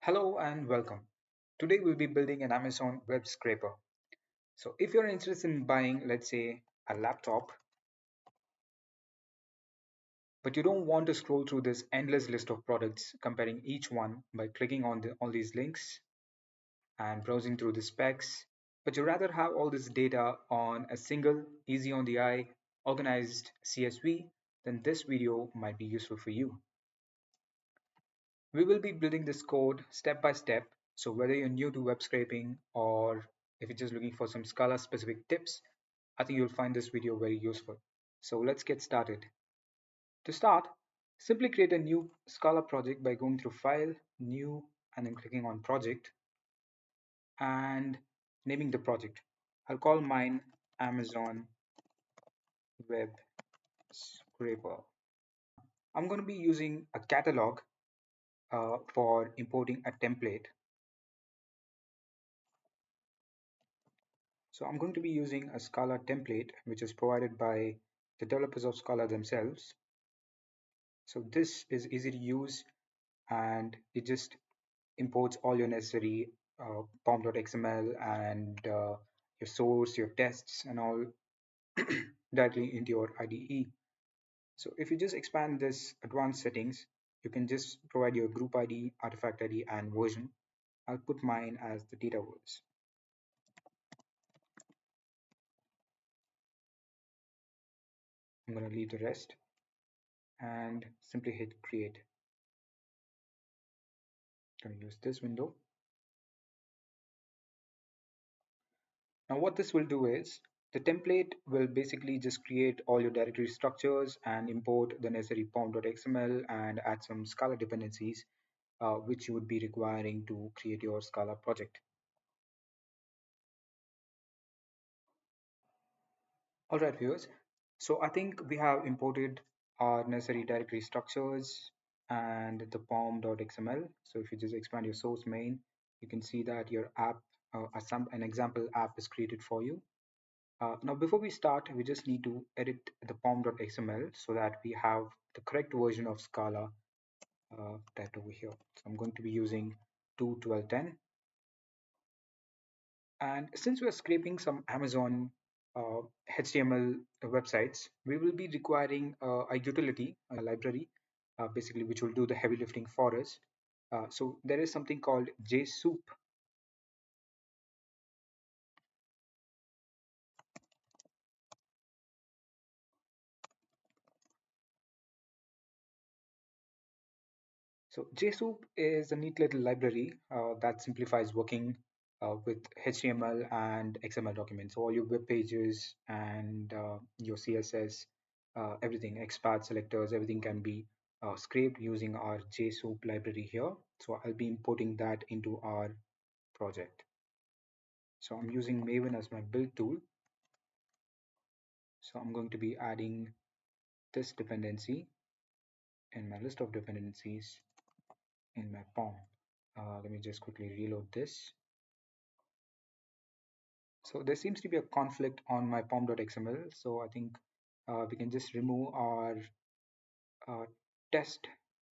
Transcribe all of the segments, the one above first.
Hello and welcome. Today we'll be building an Amazon web scraper. So if you're interested in buying, let's say, a laptop, but you don't want to scroll through this endless list of products, comparing each one by clicking on all these links and browsing through the specs, but you rather have all this data on a single, easy on the eye, organized CSV, then this video might be useful for you. We will be building this code step by step. So whether you're new to web scraping or if you're just looking for some Scala specific tips, I think you'll find this video very useful. So let's get started. To start, simply create a new Scala project by going through File, New, and then clicking on Project and naming the project. I'll call mine Amazon Web Scraper. I'm going to be using a catalog for importing a template. So I'm going to be using a Scala template, which is provided by the developers of Scala themselves. So this is easy to use and it just imports all your necessary pom.xml and your source, your tests and all directly into your IDE. So if you just expand this advanced settings, you can just provide your group ID, artifact ID and version. I'll put mine as the data words. I'm going to leave the rest and simply hit create. I'm going to use this window. Now what this will do is the template will basically just create all your directory structures and import the necessary pom.xml and add some Scala dependencies which you would be requiring to create your Scala project. Alright viewers, so I think we have imported our necessary directory structures and the pom.xml. So if you just expand your source main, you can see that your app, an example app is created for you. Now, before we start, we just need to edit the pom.xml so that we have the correct version of Scala typed over here. So I'm going to be using 2.12.10. And since we're scraping some Amazon HTML websites, we will be requiring a utility, a library, basically, which will do the heavy lifting for us. So there is something called JSoup. So JSoup is a neat little library that simplifies working with HTML and XML documents. So all your web pages and your CSS, everything, XPath selectors, everything can be scraped using our JSoup library here. So I'll be importing that into our project. So I'm using Maven as my build tool. So I'm going to be adding this dependency in my list of dependencies in my POM. Let me just quickly reload this. So there seems to be a conflict on my pom.xml. So I think we can just remove our uh, test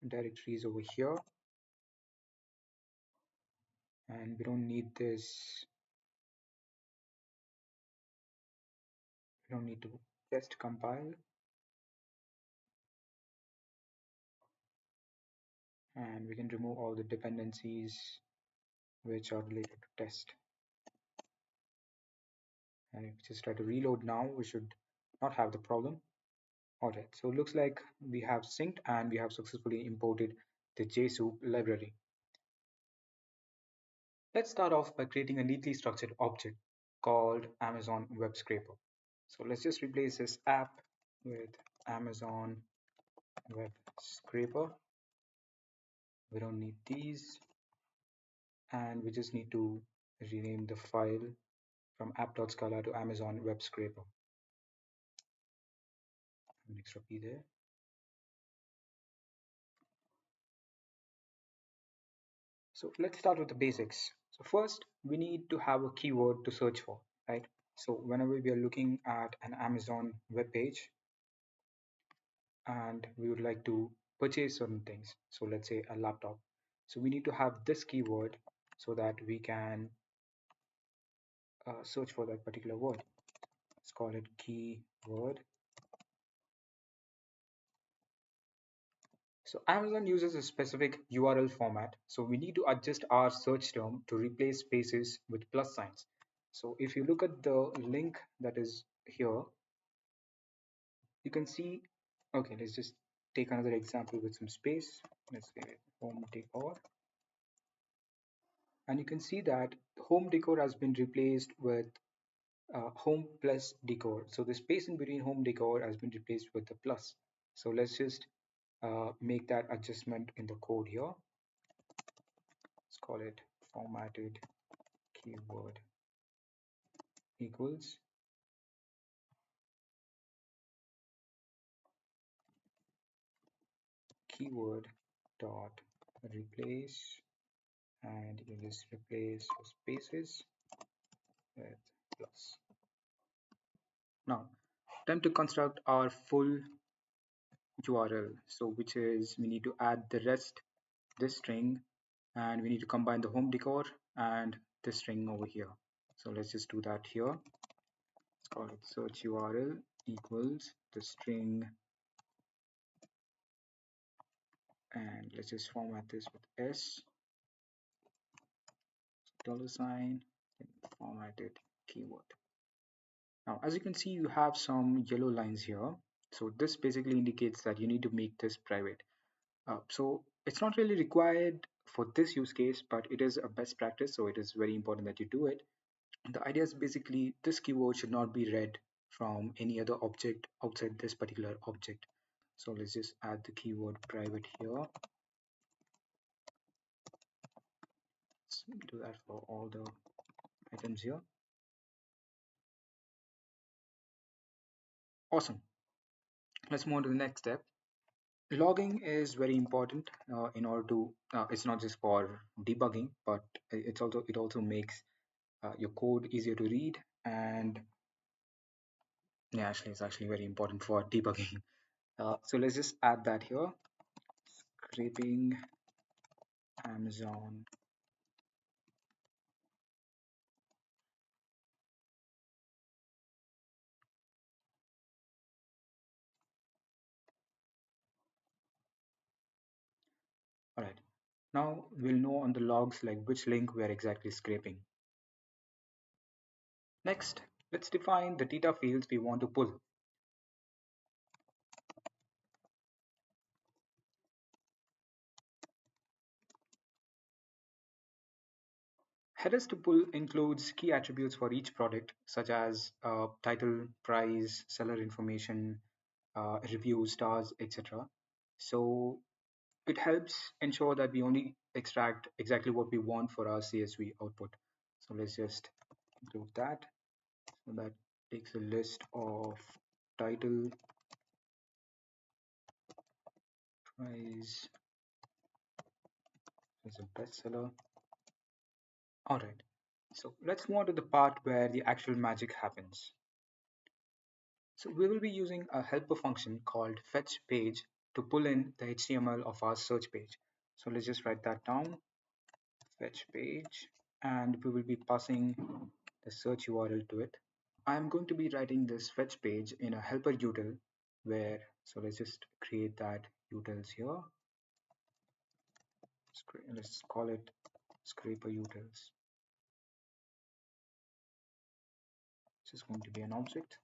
directories over here. And we don't need this. We don't need to test compile. And we can remove all the dependencies which are related to test. And if we just try to reload now, we should not have the problem. Alright, so it looks like we have synced and we have successfully imported the JSoup library. Let's start off by creating a neatly structured object called Amazon Web Scraper. So let's just replace this app with Amazon Web Scraper. We don't need these, and we just need to rename the file from app.scala to Amazon Web Scraper. An extra P there. So let's start with the basics. So first, we need to have a keyword to search for, right? So whenever we are looking at an Amazon web page and we would like to purchase certain things, so let's say a laptop, So we need to have this keyword so that we can search for that particular word. Let's call it keyword. So Amazon uses a specific URL format. So we need to adjust our search term to replace spaces with plus signs. So if you look at the link that is here, you can see, okay, let's just take another example with some space. Let's say home decor. And you can see that home decor has been replaced with home plus decor. So the space in between home decor has been replaced with the plus. So let's just make that adjustment in the code here. Let's call it formatted keyword equals keyword dot replace, and you just replace your spaces with plus. Now time to construct our full URL. So which is we need to add the rest this string, and we need to combine the home decor and this string over here. So let's just do that here. Let's call it search URL equals the string, and let's just format this with S $sign formatted keyword. Now as you can see, you have some yellow lines here. So this basically indicates that you need to make this private. So it's not really required for this use case, but it is a best practice, so it is very important that you do it. The idea is basically this keyword should not be read from any other object outside this particular object. So let's just add the keyword private here. Let's do that for all the items here. Awesome. Let's move on to the next step. Logging is very important in order to, it's not just for debugging, but it also makes your code easier to read, and yeah, actually it's actually very important for debugging. So let's just add that here. Scraping Amazon. All right. Now we'll know on the logs like which link we are exactly scraping. Next, let's define the data fields we want to pull. Headers to pull includes key attributes for each product, such as title, price, seller information, review, stars, etc. So it helps ensure that we only extract exactly what we want for our CSV output. So let's just include that. So that takes a list of title, price, is a bestseller. All right. So let's move on to the part where the actual magic happens. So we will be using a helper function called fetchPage to pull in the HTML of our search page. So let's just write that down, fetchPage, and we will be passing the search URL to it. I'm going to be writing this fetch page in a helper util where, so let's just create that utils here. Let's call it scraper utils. This is going to be an object.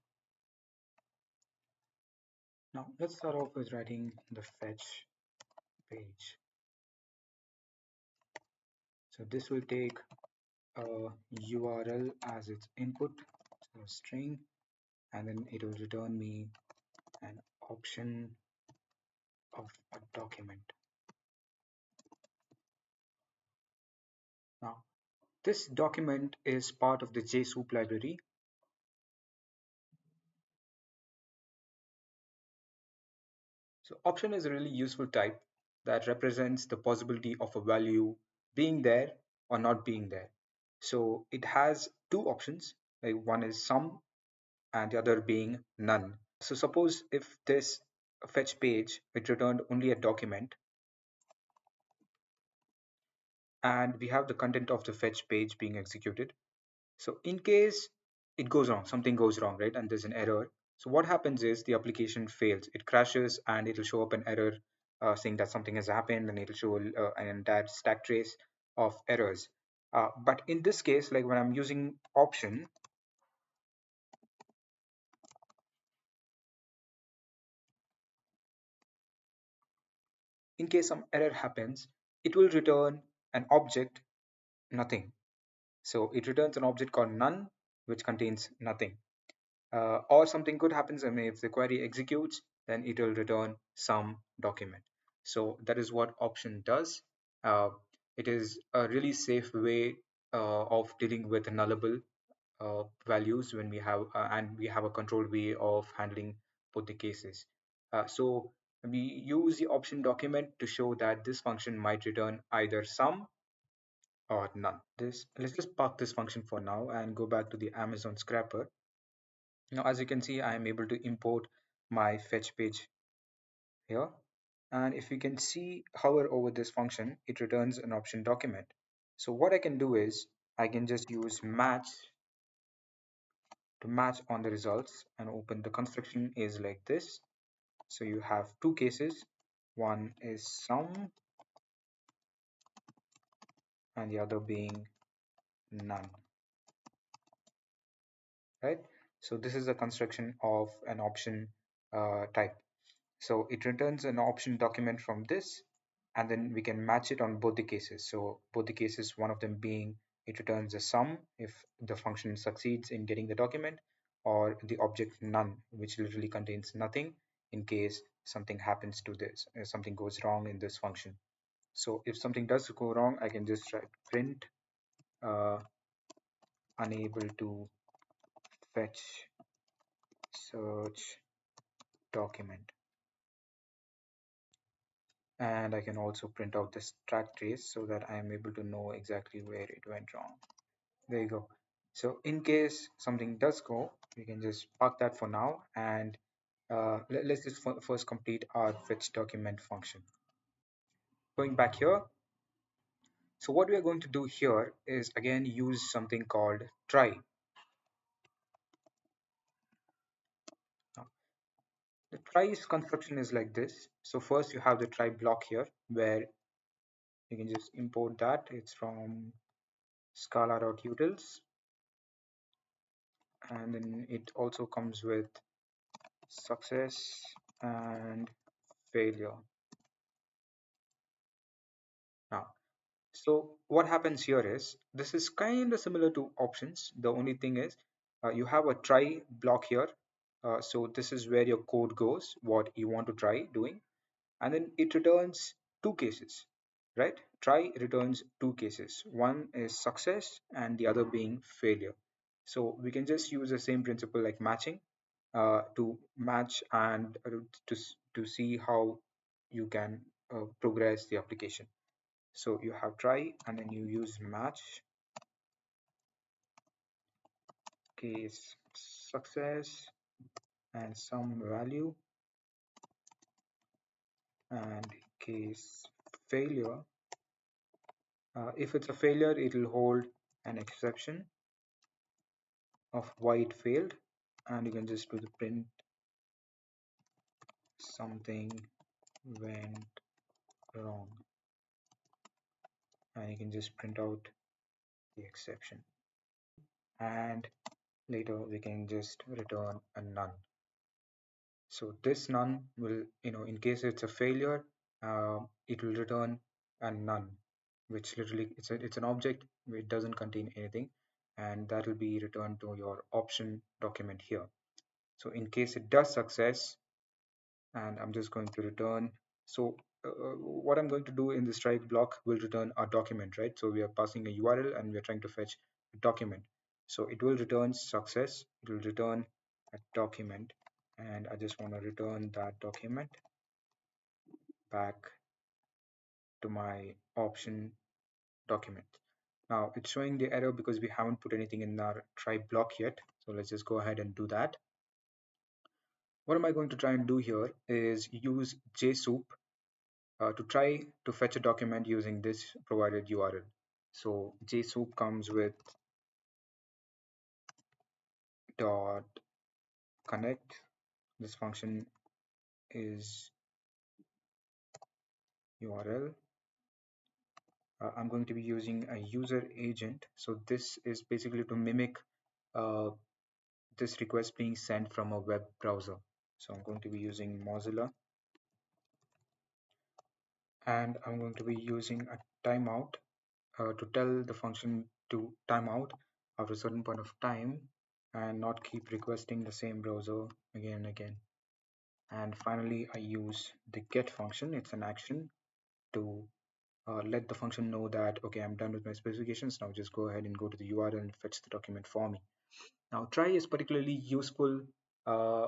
Now let's start off with writing the fetch page. So this will take a URL as its input, so a string, and then it will return me an option of a document. Now this document is part of the JSoup library. So option is a really useful type that represents the possibility of a value being there or not being there. So it has two options, like one is some and the other being none. So suppose if this fetch page it returned only a document, and we have the content of the fetch page being executed. So in case it goes wrong, something goes wrong, right? And there's an error. So what happens is the application fails. It crashes and it'll show up an error saying that something has happened, and it'll show an entire stack trace of errors. But in this case, like when I'm using option, in case some error happens, it will return an object, nothing. So it returns an object called none, which contains nothing. Or something good happens, and if the query executes, then it will return some document. So that is what option does. Uh, it is a really safe way of dealing with nullable values when we have and we have a controlled way of handling both the cases. So we use the option document to show that this function might return either some or none. This Let's just park this function for now and go back to the Amazon scrapper. Now, as you can see, I am able to import my fetch page here. And if you can see, hover over this function, it returns an option document. So what I can do is I can just use match to match on the results and open the construction is like this. So you have two cases. One is some and the other being none, right? So this is a construction of an option type. So it returns an option document from this, and then we can match it on both the cases. So both the cases, one of them being it returns a sum if the function succeeds in getting the document, or the object none, which literally contains nothing in case something happens to this, something goes wrong in this function. So if something does go wrong, I can just write print uh, unable to fetch search document. And I can also print out this track trace so that I am able to know exactly where it went wrong. There you go. So in case something does go, we can just park that for now, and let's just first complete our fetch document function. Going back here, so what we are going to do here is again use something called try. Now, the tries construction is like this. So first you have the try block here where you can just import that. It's from scala.utils, and then it also comes with success and failure. Now, so what happens here is this is kind of similar to options. The only thing is you have a try block here. So this is where your code goes, what you want to try doing, and then it returns two cases, right? Try returns two cases. One is success and the other being failure. So we can just use the same principle like matching to match and to see how you can progress the application. So you have try and then you use match case success and some value, and case failure. If it's a failure, it will hold an exception of why it failed, and you can just do the print something went wrong, and you can just print out the exception, and later we can just return a none. So this none will, in case it's a failure, it will return a none, which literally it's an object which doesn't contain anything, and that will be returned to your option document here. So in case it does success, and I'm just going to return. So what I'm going to do in the strike block will return a document, right? So we are passing a URL and we are trying to fetch a document. So it will return success, it will return a document, and I just want to return that document back to my option document. Now it's showing the error because we haven't put anything in our try block yet. So let's just go ahead and do that. What am I going to try and do here is use JSoup to try to fetch a document using this provided URL. So JSoup comes with dot connect. This function is URL. I'm going to be using a user agent. So this is basically to mimic uh, this request being sent from a web browser. So I'm going to be using Mozilla, and I'm going to be using a timeout to tell the function to timeout after a certain point of time and not keep requesting the same browser again and again. And finally, I use the get function. It's an action to let the function know that, okay, I'm done with my specifications. Now just go ahead and go to the URL and fetch the document for me. Now, try is particularly useful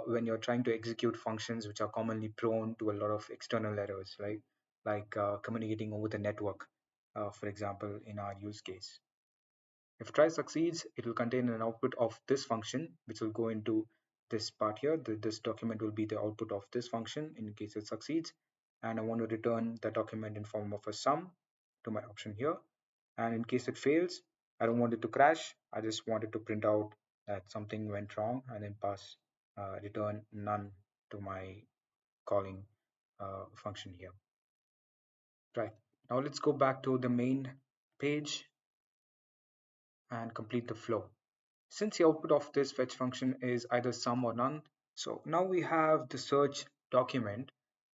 when you're trying to execute functions which are commonly prone to a lot of external errors, right? Like communicating over the network, for example, in our use case. If try succeeds, it will contain an output of this function, which will go into this part here. This document will be the output of this function in case it succeeds. And I want to return the document in form of a sum to my option here. And in case it fails, I don't want it to crash. I just want it to print out that something went wrong and then pass return none to my calling function here. Right. Now let's go back to the main page and complete the flow. Since the output of this fetch function is either sum or none, so now we have the search document.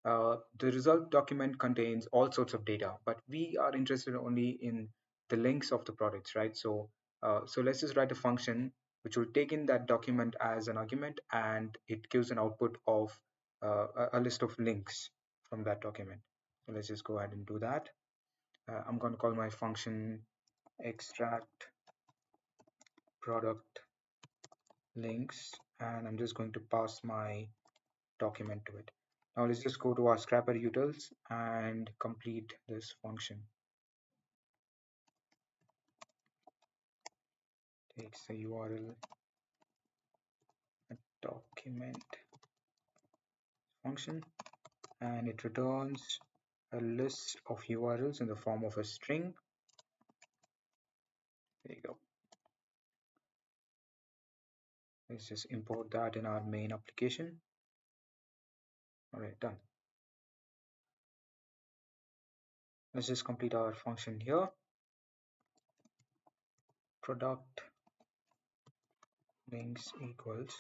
The result document contains all sorts of data, but we are interested only in the links of the products, right? So let's just write a function which will take in that document as an argument, and it gives an output of a list of links from that document. So let's just go ahead and do that. I'm going to call my function extract product links, and I'm just going to pass my document to it. Now let's just go to our scrapper utils and complete this function. Takes the URL a document function, and it returns a list of URLs in the form of a string. There you go. Let's just import that in our main application. All right, done. Let's just complete our function here. Product links equals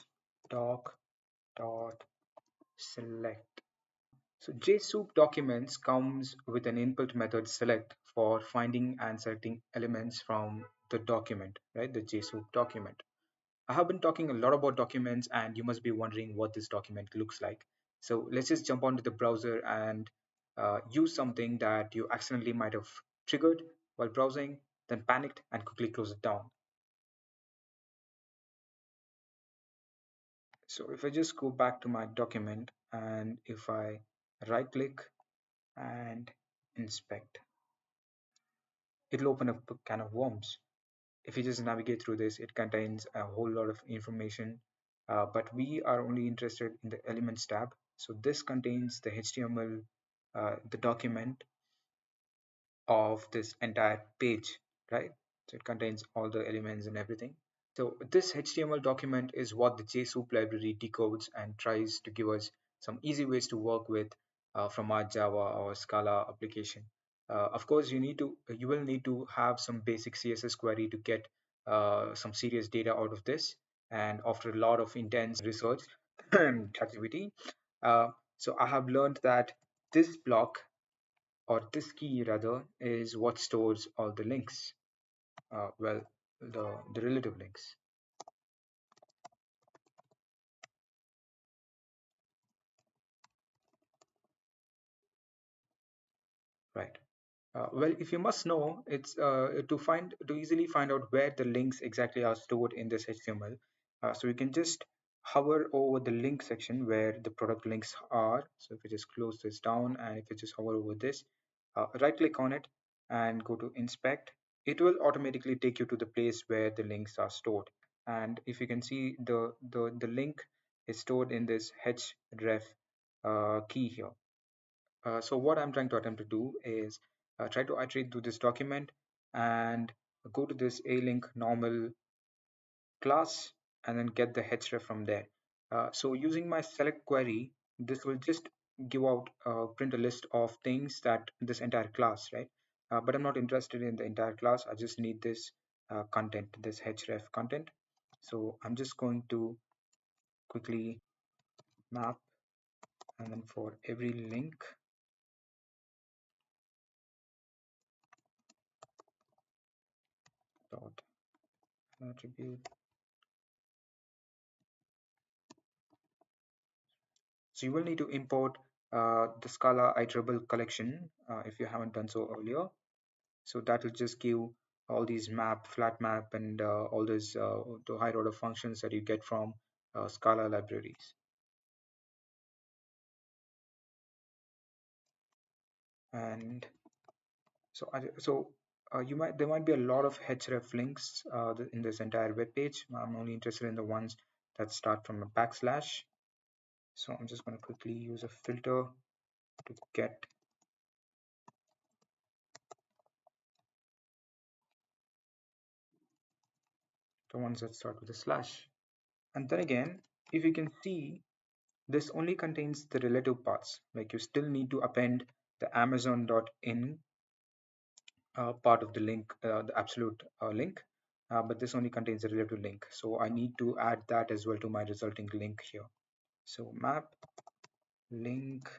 doc dot select. So JSoup documents comes with an input method select for finding and selecting elements from the document, right? The JSoup document. I have been talking a lot about documents, and you must be wondering what this document looks like. So let's just jump onto the browser and use something that you accidentally might have triggered while browsing, then panicked and quickly close it down. So if I just go back to my document and if I right click and inspect, it'll open up a can of worms. If you just navigate through this, it contains a whole lot of information, but we are only interested in the elements tab. So this contains the HTML, the document of this entire page, right? So it contains all the elements and everything. So this HTML document is what the JSoup library decodes and tries to give us some easy ways to work with from our Java or Scala application. Of course, you will need to have some basic CSS query to get some serious data out of this. And after a lot of intense research and ChatGPT, so I have learned that this block, or this key rather, is what stores all the links. Well, the relative links, right? Well, if you must know, it's to easily find out where the links exactly are stored in this HTML. So you can just hover over the link section where the product links are. So if you just close this down and if you just hover over this, right click on it and go to inspect, it will automatically take you to the place where the links are stored. And if you can see, the link is stored in this href key here. So what I'm trying to attempt to do is try to iterate through this document and go to this a-link normal class and then get the href from there. So using my select query, this will just give out print a list of things that this entire class, right? But I'm not interested in the entire class. I just need this content, this href content. So I'm just going to quickly map, and then for every link dot attribute. So you will need to import the Scala iterable collection if you haven't done so earlier. So that will just give all these map, flat map, and all these the higher order functions that you get from Scala libraries. And so you might there might be a lot of href links in this entire web page. I'm only interested in the ones that start from a backslash. So I'm just going to quickly use a filter to get the ones that start with a slash. And then again, if you can see, this only contains the relative paths. Like you still need to append the amazon.in part of the link, the absolute link, but this only contains the relative link. So I need to add that as well to my resulting link here. So map link.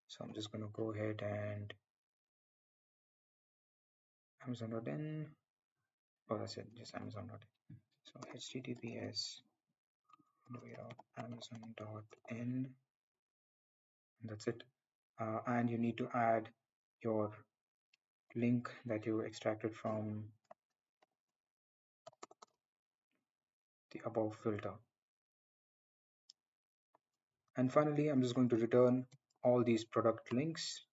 So I'm just going to go ahead and amazon.in. Oh, that's it, just amazon.in. So https amazon.in, and that's it. And you need to add your link that you extracted from the above filter. And finally, I'm just going to return all these product links.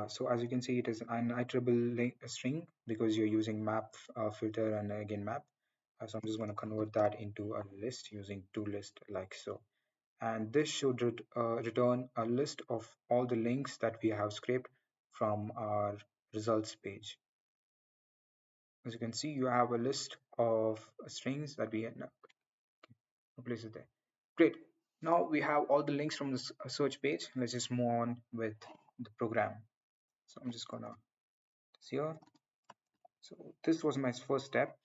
So as you can see, it is an iterable string because you're using map filter and again map. So I'm just going to convert that into a list using toList like so. And this should return a list of all the links that we have scraped from our results page. As you can see, you have a list of strings that we place it there. Great. Now we have all the links from this search page. Let's just move on with the program. So I'm just gonna here. So this was my first step.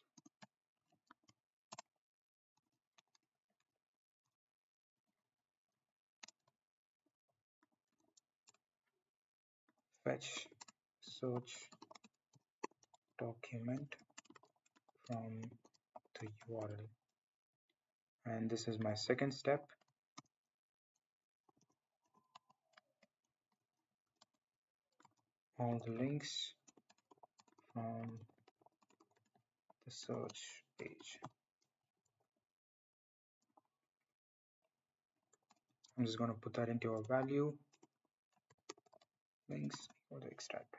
Fetch search document from the URL. And this is my second step. All the links from the search page. I'm just going to put that into a value links for the extract.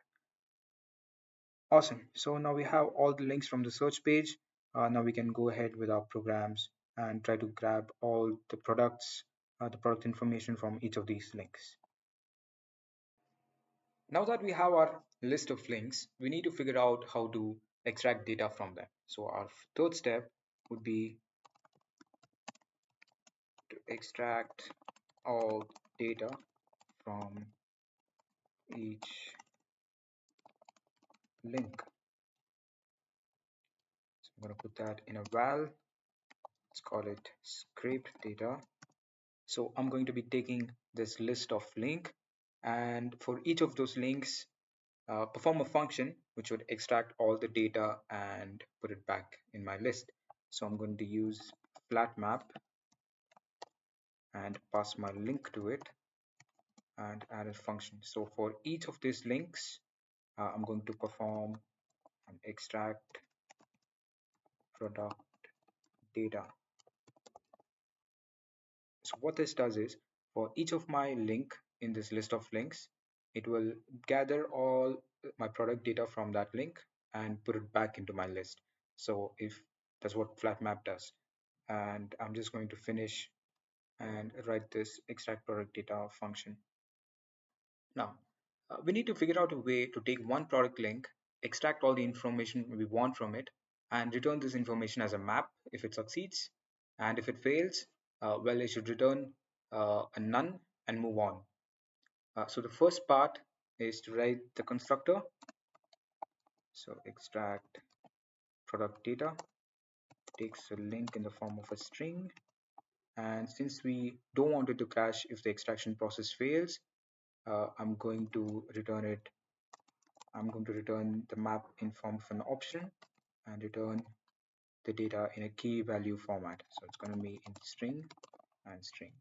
Awesome. So now we have all the links from the search page. Now we can go ahead with our programs and try to grab all the products, the product information from each of these links. Now that we have our list of links, we need to figure out how to extract data from them. So our third step would be to extract all data from each link. So I'm going to put that in a val. Let's call it scraped data. So I'm going to be taking this list of link, and for each of those links, perform a function which would extract all the data and put it back in my list. So I'm going to use flat map and pass my link to it and add a function. So for each of these links, I'm going to perform an extract product data. So what this does is, for each of my link in this list of links, it will gather all my product data from that link and put it back into my list. So if that's what flat map does. And I'm just going to finish and write this extract product data function. Now, we need to figure out a way to take one product link, extract all the information we want from it, and return this information as a map if it succeeds. And if it fails, well, it should return a none and move on. So the first part is to write the constructor. So extract product data takes a link in the form of a string. And since we don't want it to crash if the extraction process fails, I'm going to return it. I'm going to return the map in form of an option and return the data in a key value format. So it's going to be in string and string.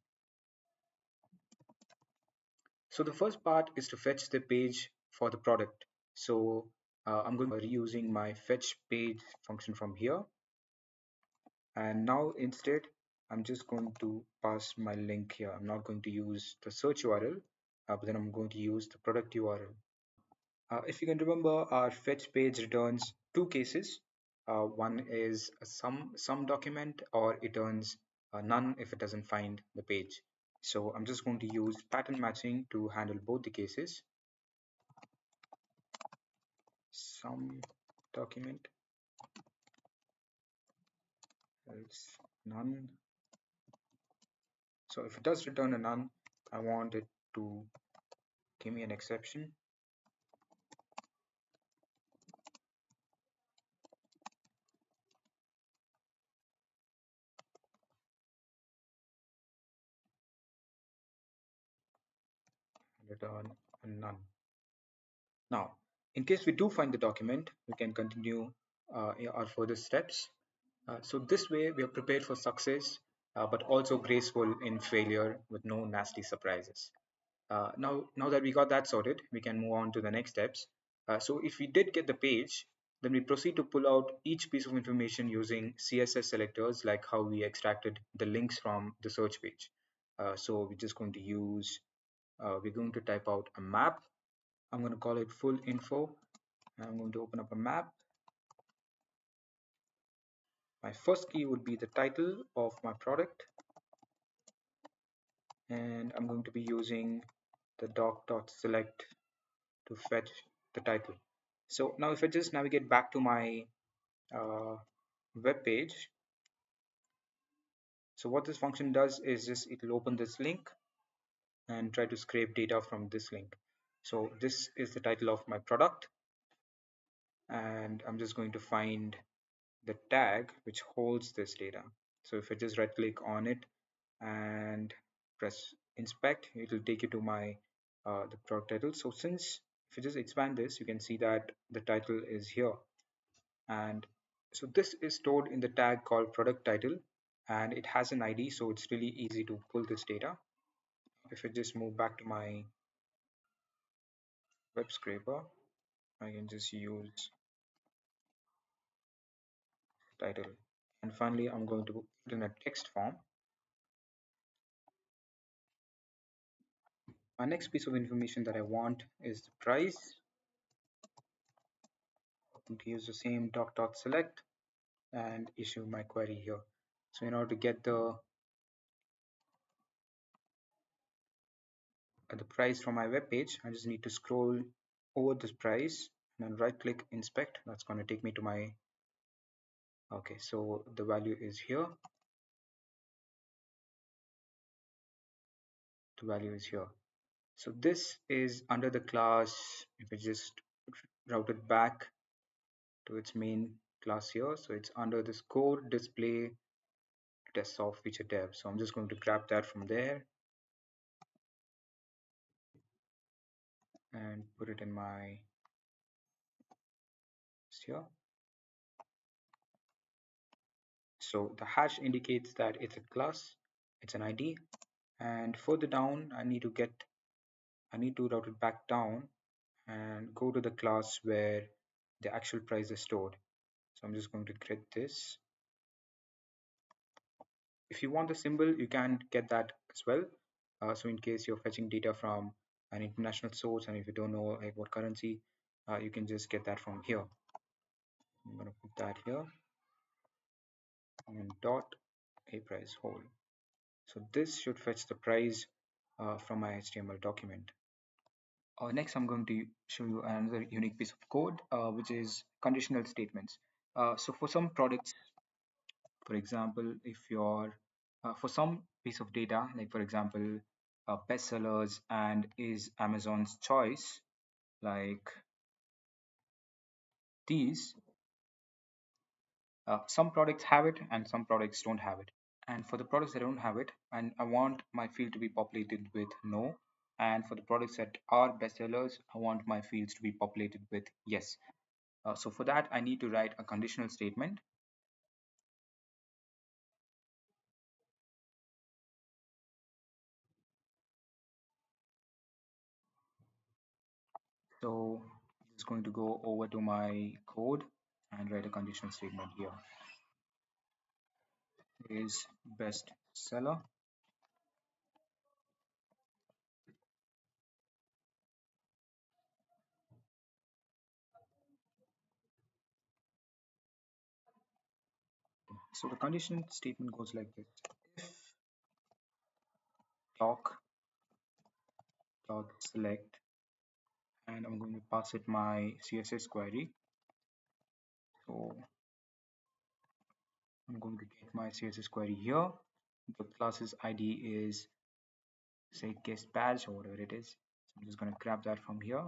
So the first part is to fetch the page for the product. So I'm going to be reusing my fetchPage function from here. And now instead, I'm just going to pass my link here. I'm not going to use the search URL, but then I'm going to use the product URL. If you can remember, our fetch page returns two cases. One is a sum document, or it returns none if it doesn't find the page. So I'm just going to use pattern matching to handle both the cases. Sum document else none. So if it does return a none, I want it to give me an exception. Return a none. Now, in case we do find the document, we can continue our further steps. So this way we are prepared for success, but also graceful in failure with no nasty surprises. Now that we got that sorted, we can move on to the next steps. So if we did get the page, then we proceed to pull out each piece of information using CSS selectors, like how we extracted the links from the search page. So we're just going to use, we're going to type out a map. I'm going to call it full info. I'm going to open up a map. My first key would be the title of my product, and I'm going to be using the doc.select to fetch the title. So now if I just navigate back to my web page, so what this function does is just it will open this link and try to scrape data from this link. So this is the title of my product, and I'm just going to find the tag which holds this data. So if I just right click on it and press inspect, it will take you to my the product title. So since if you just expand this, you can see that the title is here, and so this is stored in the tag called product title, and it has an ID, so it's really easy to pull this data. If I just move back to my web scraper, I can just use title, and finally I'm going to put it in a text form. My next piece of information that I want is the price. I'm going to use the same doc.select and issue my query here. So in order to get the price from my web page, I just need to scroll over this price and then right click inspect. That's going to take me to my, okay, so the value is here. The value is here. So this is under the class. If I just route it back to its main class here, so it's under this core display desktop feature tab. So I'm just going to grab that from there and put it in my here. So the hash indicates that it's a class, it's an ID, and further down I need to route it back down and go to the class where the actual price is stored. So I'm just going to create this. If you want the symbol, you can get that as well. So in case you're fetching data from an international source and if you don't know like what currency, you can just get that from here. I'm going to put that here and dot a price whole. So this should fetch the price from my HTML document. Next, I'm going to show you another unique piece of code, which is conditional statements. So for some products, for example, if you're for some piece of data, like for example, bestsellers and is Amazon's choice, like these, some products have it and some products don't have it. And for the products that don't have it, and I want my field to be populated with no. And for the products that are bestsellers, I want my fields to be populated with yes. So for that, I need to write a conditional statement. So I'm just going to go over to my code and write a conditional statement here. Is bestseller. So the conditional statement goes like this. If doc dot select, and I'm going to pass it my CSS query. So I'm going to get my CSS query here. The class's ID is say guest badge or whatever it is. So I'm just going to grab that from here.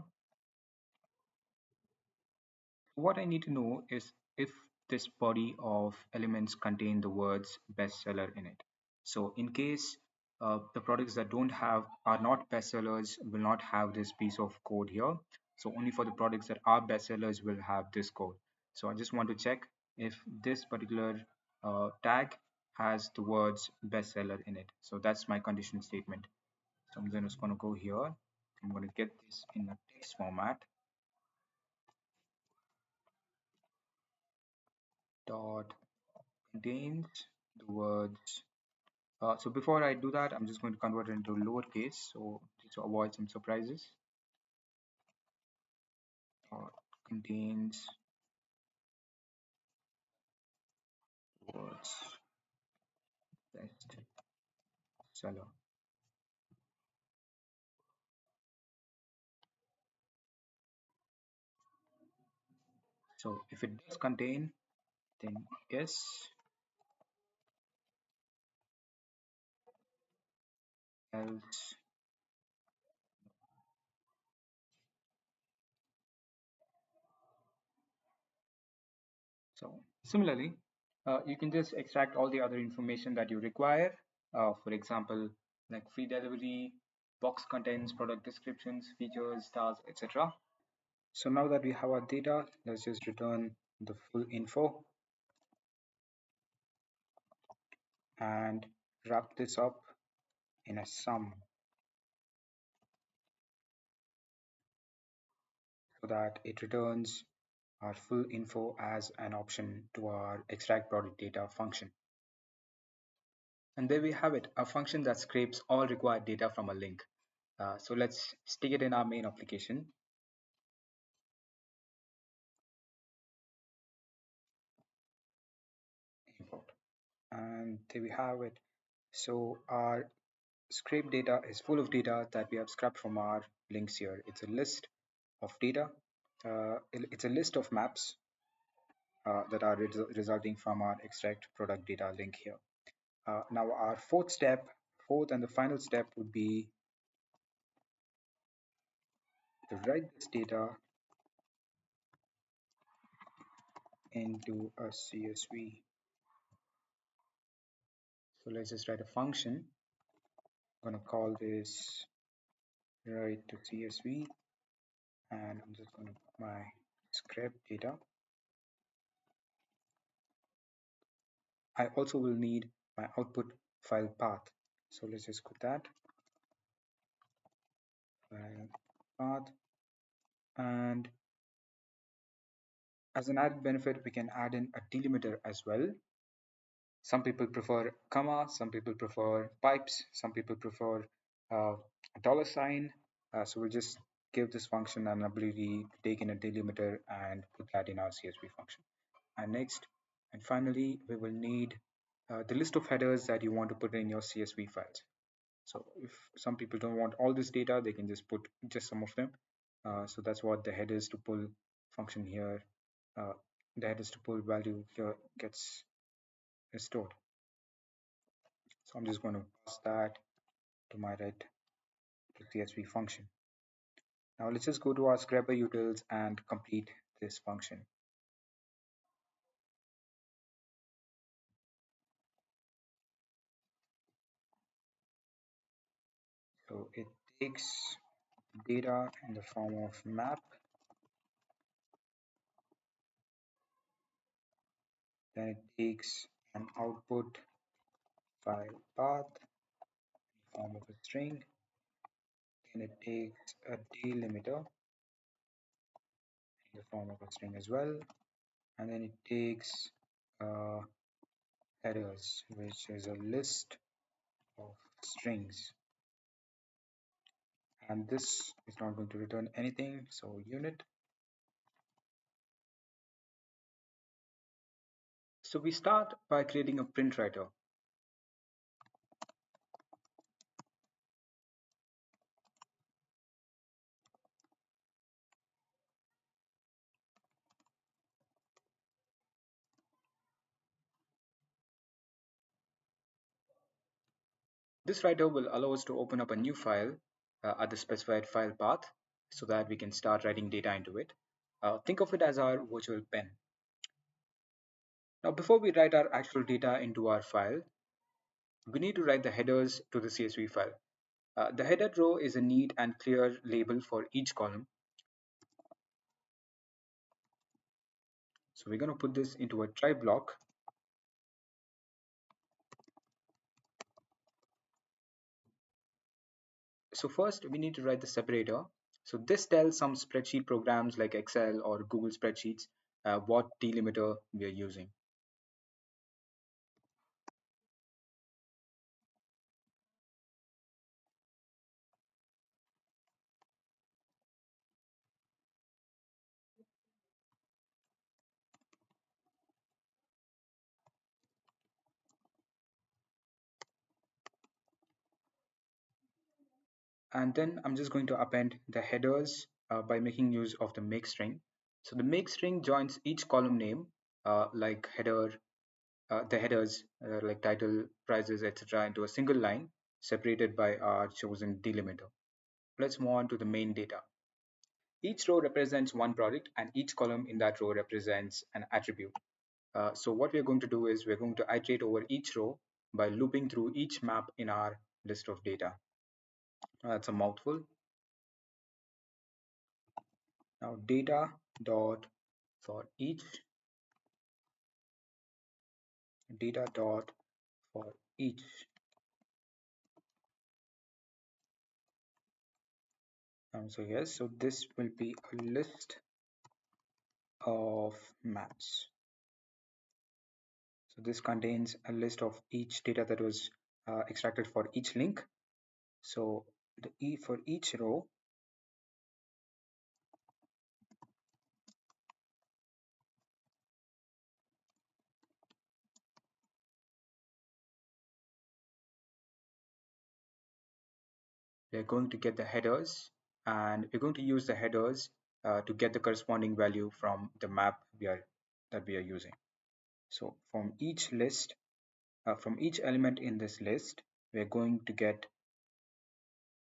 What I need to know is if this body of elements contain the words bestseller in it. So in case the products that don't have are not bestsellers will not have this piece of code here. So only for the products that are bestsellers will have this code. So I just want to check if this particular tag has the words bestseller in it. So that's my condition statement. So I'm then just going to go here. I'm going to get this in a text format. Dot contains the words. So before I do that, I'm just going to convert it into lowercase, so just to avoid some surprises. Contains words best seller. So if it does contain, then yes, else. So similarly, you can just extract all the other information that you require. For example, like free delivery, box contents, product descriptions, features, stars, etc. So now that we have our data, let's just return the full info and wrap this up in a sum so that it returns our full info as an option to our extract product data function. And there we have it, a function that scrapes all required data from a link. So let's stick it in our main application. Import. And there we have it. So our scrape data is full of data that we have scrapped from our links here. It's a list of data. It's a list of maps that are resulting from our extract product data link here. Now our fourth and the final step would be to write this data into a CSV. So let's just write a function. I'm going to call this write to CSV, and I'm just going to put my script data. I also will need my output file path. So let's just put that file path. And as an added benefit, we can add in a delimiter as well. Some people prefer comma, some people prefer pipes, some people prefer a dollar sign. So we'll just give this function an ability to take in a delimiter and put that in our CSV function. And next, and finally, we will need the list of headers that you want to put in your CSV files. So if some people don't want all this data, they can just put just some of them. So that's what the headers to pull function here, uh, the headers to pull value here gets stored. So I'm just going to pass that to my red to CSV function. Now let's just go to our scrapper utils and complete this function. So it takes data in the form of map, then it takes an output file path in the form of a string, then it takes a delimiter in the form of a string as well, and then it takes uh, headers, which is a list of strings, and this is not going to return anything, so unit. So we start by creating a print writer. This writer will allow us to open up a new file at the specified file path so that we can start writing data into it. Think of it as our virtual pen. Now, before we write our actual data into our file, we need to write the headers to the CSV file. The header row is a neat and clear label for each column. So we're going to put this into a try block. So first we need to write the separator. So this tells some spreadsheet programs like Excel or Google Spreadsheets what delimiter we are using. And then I'm just going to append the headers by making use of the make string. So the make string joins each column name like header, the headers like title, prices, etc. into a single line separated by our chosen delimiter. Let's move on to the main data. Each row represents one product and each column in that row represents an attribute. So what we're going to do is we're going to iterate over each row by looping through each map in our list of data. That's a mouthful. Now data dot for each data dot for each. So yes, so this will be a list of maps. So this contains a list of each data that was extracted for each link. So the E for each row, we're going to get the headers, and we're going to use the headers to get the corresponding value from the map that we are using. So from each list, from each element in this list, we're going to get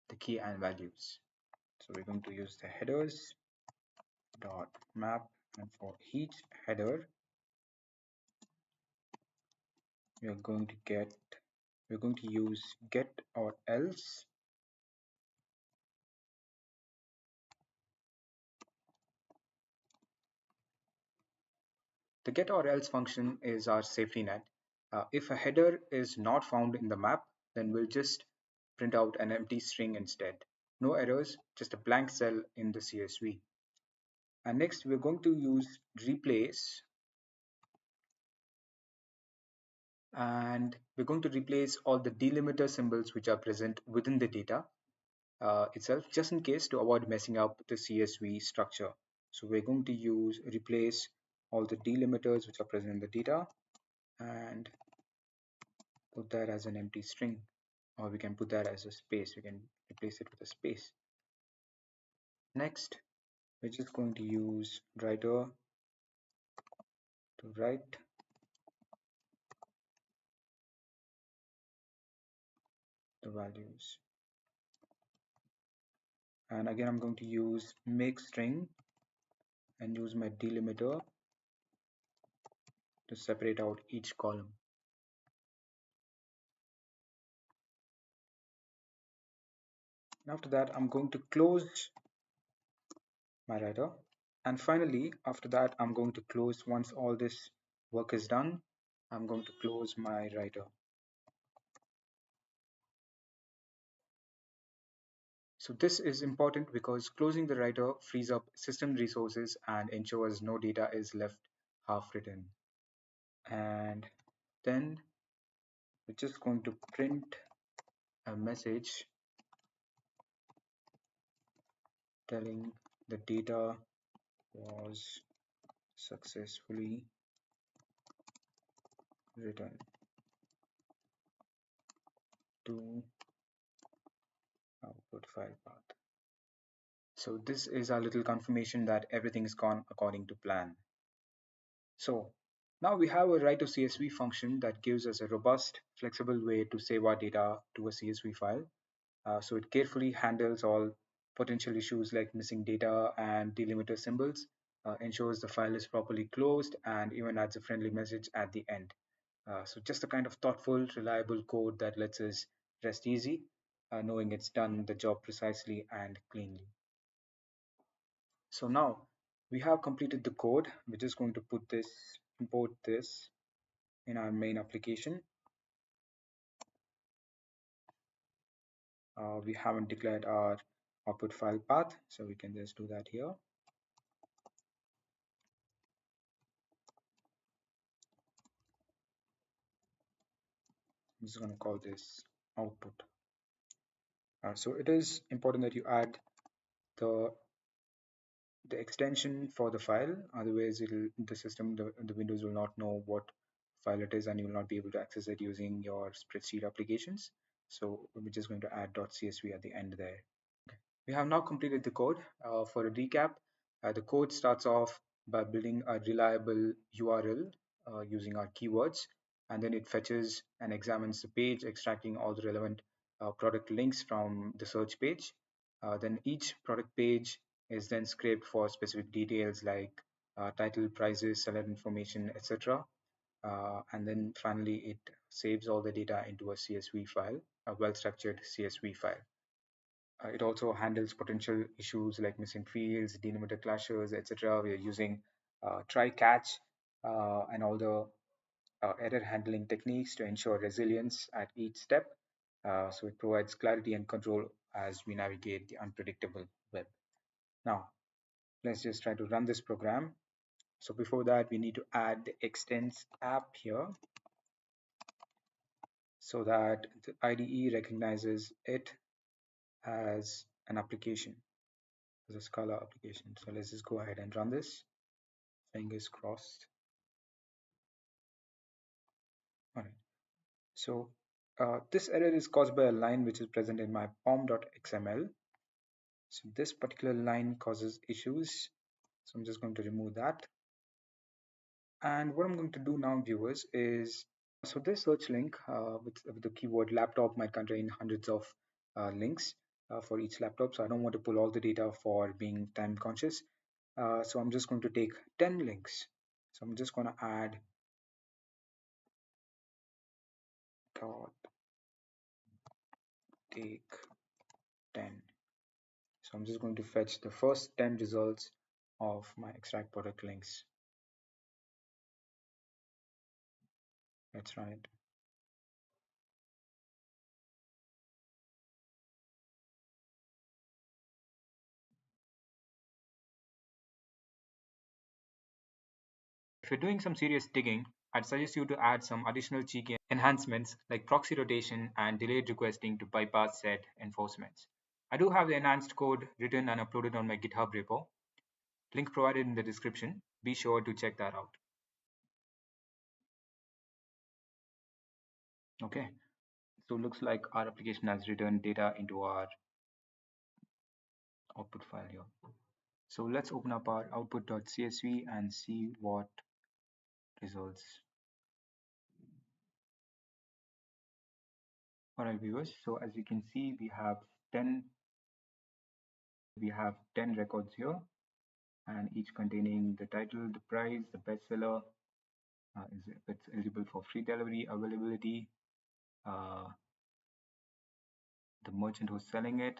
the key and values. So we're going to use the headers dot map, and for each header, we're going to use get or else. The get or else function is our safety net. If a header is not found in the map, then we'll just print out an empty string instead. No errors, just a blank cell in the CSV. And next, we're going to use replace, and we're going to replace all the delimiter symbols which are present within the data itself, just in case to avoid messing up the CSV structure. So we're going to replace all the delimiters which are present in the data, and put that as an empty string, or we can put that as a space. We can replace it with a space. Next, we're just going to use writer to write the values. And again, I'm going to use make string and use my delimiter to separate out each column. And after that, I'm going to close my writer. And finally, after that, I'm going to close, once all this work is done, I'm going to close my writer. So this is important because closing the writer frees up system resources and ensures no data is left half written. And then we're just going to print a message telling the data was successfully written to output file path. So this is our little confirmation that everything's gone according to plan. So now we have a write to CSV function that gives us a robust, flexible way to save our data to a CSV file. So it carefully handles all potential issues like missing data and delimiter symbols, ensures the file is properly closed, and even adds a friendly message at the end. So just a kind of thoughtful, reliable code that lets us rest easy, knowing it's done the job precisely and cleanly. So now we have completed the code. We're just going to import this in our main application. We haven't declared our output file path, so we can just do that here. I'm just going to call this output. So it is important that you add the extension for the file, otherwise the Windows will not know what file it is and you will not be able to access it using your spreadsheet applications. So we're just going to add .csv at the end there. We have now completed the code. For a recap, the code starts off by building a reliable URL using our keywords, and then it fetches and examines the page, extracting all the relevant product links from the search page. Then each product page is then scraped for specific details like title, prices, seller information, etc. And then finally, it saves all the data into a CSV file, a well-structured CSV file. It also handles potential issues like missing fields, delimiter clashes, etc. We are using try catch and all the error handling techniques to ensure resilience at each step. So it provides clarity and control as we navigate the unpredictable web. Now, let's just try to run this program. So before that, we need to add the extends app here so that the IDE recognizes it as an application, as a Scala application. So let's just go ahead and run this. Fingers crossed. All right. So this error is caused by a line which is present in my pom.xml. So this particular line causes issues. So I'm just going to remove that. And what I'm going to do now, viewers, is so this search link with the keyword laptop might contain hundreds of links for each laptop. So I don't want to pull all the data for being time conscious. So I'm just going to take 10 links. So I'm just going to add dot take 10. So I'm just going to fetch the first 10 results of my extract product links. That's right. If you're doing some serious digging, I'd suggest you to add some additional cheeky enhancements like proxy rotation and delayed requesting to bypass said enforcements. I do have the enhanced code written and uploaded on my GitHub repo. Link provided in the description. Be sure to check that out. Okay, so looks like our application has returned data into our output file here. So let's open up our output.csv and see what results. Alright viewers, so as you can see we have 10 records here, and each containing the title, the price, the bestseller, is if it's eligible for free delivery, availability, uh, the merchant who's selling it,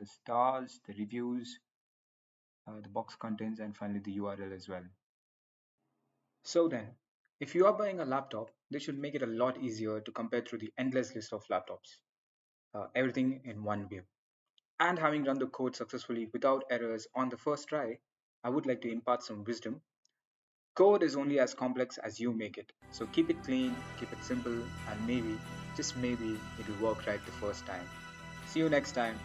the stars, the reviews, the box contents, and finally the URL as well. So then, if you are buying a laptop, this should make it a lot easier to compare through the endless list of laptops. Everything in one view. And having run the code successfully without errors on the first try, I would like to impart some wisdom. Code is only as complex as you make it. So keep it clean, keep it simple, and maybe, just maybe, it will work right the first time. See you next time.